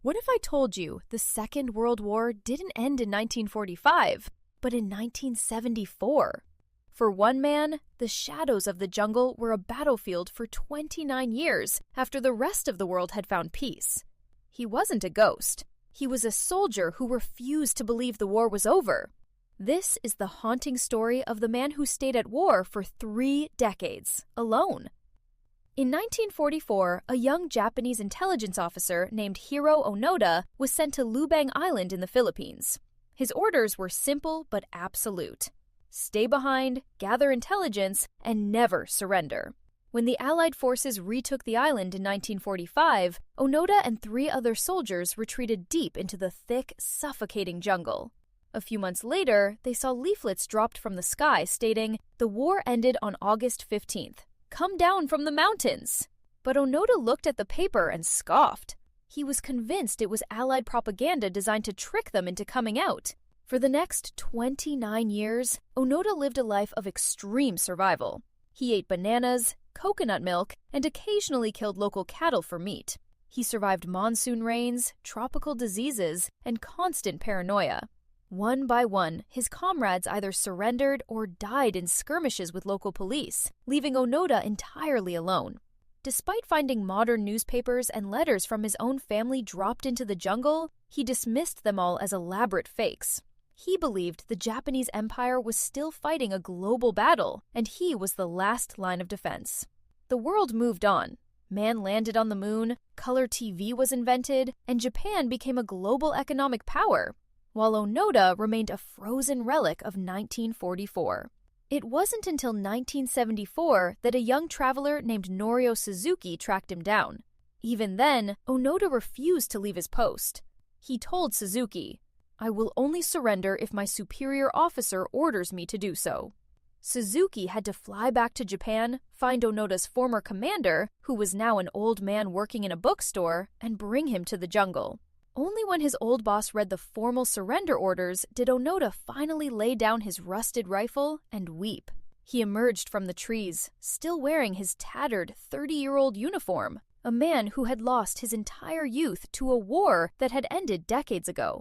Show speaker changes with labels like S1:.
S1: What if I told you the Second World War didn't end in 1945, but in 1974? For one man, the shadows of the jungle were a battlefield for 29 years after the rest of the world had found peace. He wasn't a ghost. He was a soldier who refused to believe the war was over. This is the haunting story of the man who stayed at war for 3 decades, alone. In 1944, a young Japanese intelligence officer named Hiroo Onoda was sent to Lubang Island in the Philippines. His orders were simple but absolute. Stay behind, gather intelligence, and never surrender. When the Allied forces retook the island in 1945, Onoda and 3 other soldiers retreated deep into the thick, suffocating jungle. A few months later, they saw leaflets dropped from the sky stating, "The war ended on August 15th. Come down from the mountains." But Onoda looked at the paper and scoffed. He was convinced it was Allied propaganda designed to trick them into coming out. For the next 29 years, Onoda lived a life of extreme survival. He ate bananas, coconut milk, and occasionally killed local cattle for meat. He survived monsoon rains, tropical diseases, and constant paranoia. One by one, his comrades either surrendered or died in skirmishes with local police, leaving Onoda entirely alone. Despite finding modern newspapers and letters from his own family dropped into the jungle, he dismissed them all as elaborate fakes. He believed the Japanese Empire was still fighting a global battle, and he was the last line of defense. The world moved on. Man landed on the moon, color TV was invented, and Japan became a global economic power, while Onoda remained a frozen relic of 1944. It wasn't until 1974 that a young traveler named Norio Suzuki tracked him down. Even then, Onoda refused to leave his post. He told Suzuki, "I will only surrender if my superior officer orders me to do so." Suzuki had to fly back to Japan, find Onoda's former commander, who was now an old man working in a bookstore, and bring him to the jungle. Only when his old boss read the formal surrender orders did Onoda finally lay down his rusted rifle and weep. He emerged from the trees, still wearing his tattered 30-year-old uniform, a man who had lost his entire youth to a war that had ended decades ago.